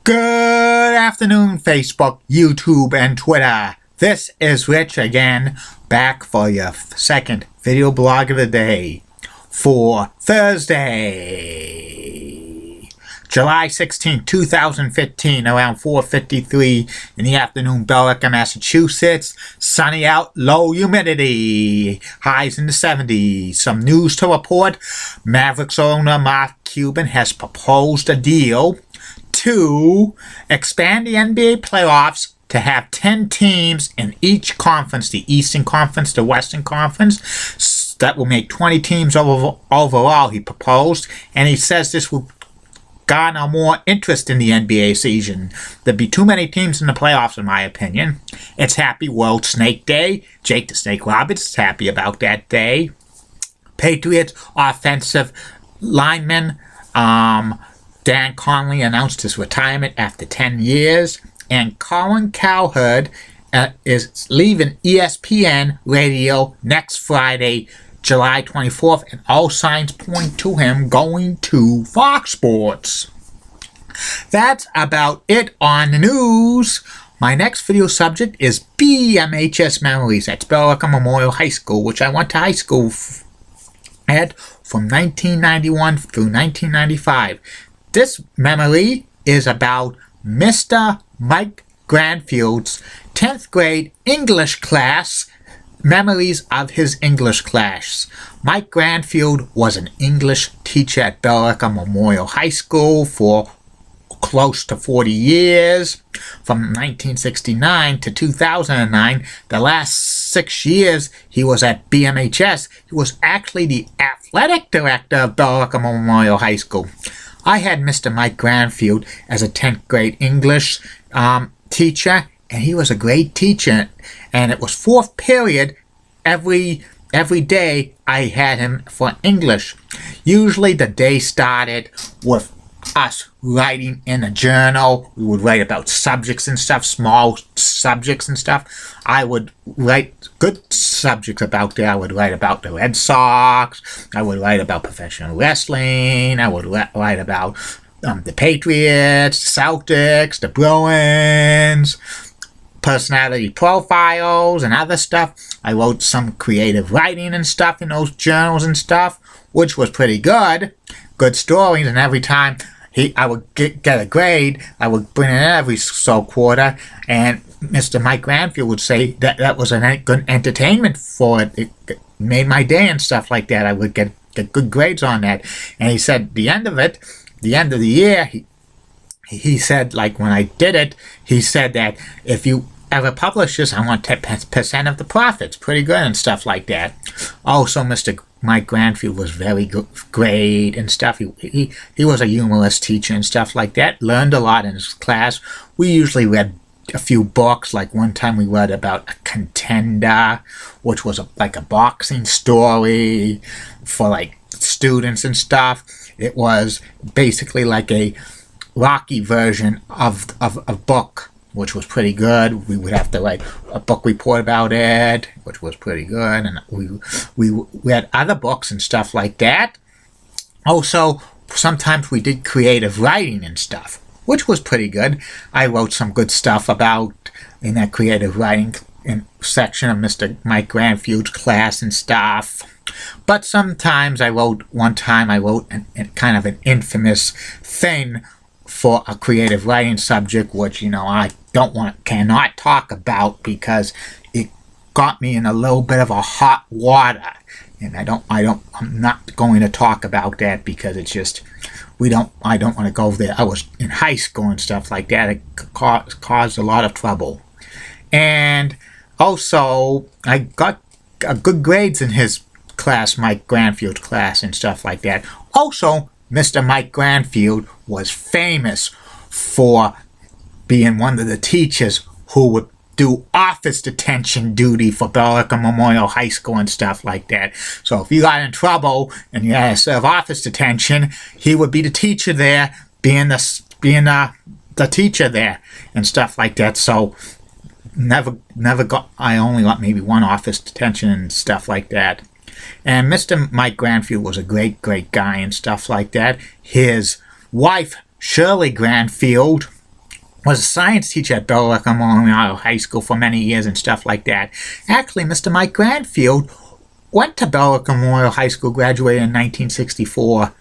Good afternoon, Facebook, YouTube, and Twitter. This is Rich again, back for your second video blog of the day for Thursday, July 16, 2015, around 4:53 in the afternoon, Billerica, Massachusetts. Sunny out, low humidity, highs in the 70s. Some news to report. Mavericks owner Mark Cuban has proposed a deal to expand the NBA playoffs to have 10 teams in each conference, the Eastern Conference, the Western Conference. That will make 20 teams overall, he proposed, and he says this will garner more interest in the NBA season. There'd be too many teams in the playoffs, in my opinion. It's Happy World Snake Day. Jake the Snake Roberts is happy about that day. Patriots offensive lineman Dan Conley announced his retirement after 10 years, and Colin Cowherd is leaving ESPN Radio next Friday, July 24th, and all signs point to him going to Fox Sports. That's about it on the news. My next video subject is BMHS Memories at Billerica Memorial High School, which I went to high school at from 1991 through 1995. This memory is about Mr. Mike Granfield's 10th grade English class, memories of his English class. Mike Granfield was an English teacher at Billerica Memorial High School for close to 40 years, from 1969 to 2009. The last 6 years he was at BMHS. He was actually the athletic director of Billerica Memorial High School. I had Mr. Mike Granfield as a 10th grade English teacher, and he was a great teacher. And it was 4th period every day I had him for English. Usually the day started with us writing in a journal. We would write about subjects and stuff, small subjects and stuff. I would write good subjects about that. I would write about the Red Sox. I would write about professional wrestling. I would write about the Patriots, the Celtics, the Bruins, personality profiles, and other stuff. I wrote some creative writing and stuff in those journals and stuff, which was pretty good. Good stories, and every time I would get a grade, I would bring it in every quarter, and Mr. Mike Granfield would say that was a good entertainment for it. It made my day and stuff like that. I would get good grades on that. And he said the end of the year, he said, like when I did it, he said that if you ever publish this, I want 10% of the profits. Pretty good and stuff like that. Also, Mr. Mike Granfield was very great and stuff. He was a humorous teacher and stuff like that. Learned a lot in his class. We usually read a few books. Like one time we read about A Contender, which was like a boxing story for like students and stuff. It was basically like a Rocky version of a book, which was pretty good. We would have to write a book report about it, which was pretty good. And we read other books and stuff like that. Also, sometimes we did creative writing and stuff, which was pretty good. I wrote some good stuff about in that creative writing section of Mr. Mike Granfield's class and stuff. But sometimes one time I wrote kind of an infamous thing for a creative writing subject, which, I cannot talk about because it got me in a little bit of a hot water. And I'm not going to talk about that because it's just, I don't want to go there. I was in high school and stuff like that. It caused a lot of trouble. And also, I got good grades in his class, Mike Granfield's class and stuff like that. Also, Mr. Mike Granfield was famous for being one of the teachers who would do office detention duty for Billerica Memorial High School and stuff like that. So if you got in trouble and you had to serve office detention, he would be the teacher there, being the teacher there and stuff like that. So I only got maybe one office detention and stuff like that. And Mr. Mike Granfield was a great guy and stuff like that. His wife, Shirley Granfield, was a science teacher at Bella Memorial High School for many years and stuff like that. Actually, Mr. Mike Granfield went to Bella Memorial High School, graduated in 1964.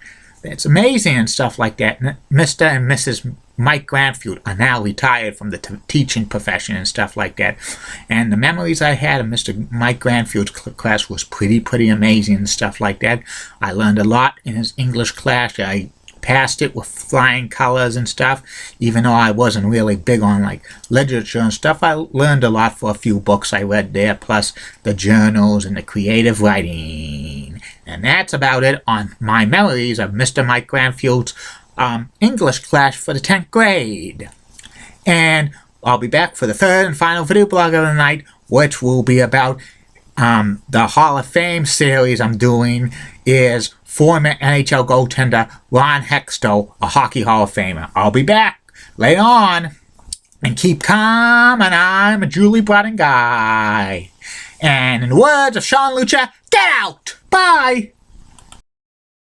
It's amazing and stuff like that. Mr. and Mrs. Mike Granfield are now retired from the teaching profession and stuff like that. And the memories I had of Mr. Mike Granfield's class was pretty amazing and stuff like that. I learned a lot in his English class. I passed it with flying colors and stuff. Even though I wasn't really big on like literature and stuff, I learned a lot for a few books I read there, plus the journals and the creative writing. And that's about it on my memories of Mr. Mike Granfield's English class for the 10th grade. And I'll be back for the third and final video blog of the night, which will be about the Hall of Fame series I'm doing is former NHL goaltender Ron Hextall, a Hockey Hall of Famer. I'll be back later on. And keep calm, and I'm a Julie Brodden guy. And in the words of Sean Lucha, get out! Bye!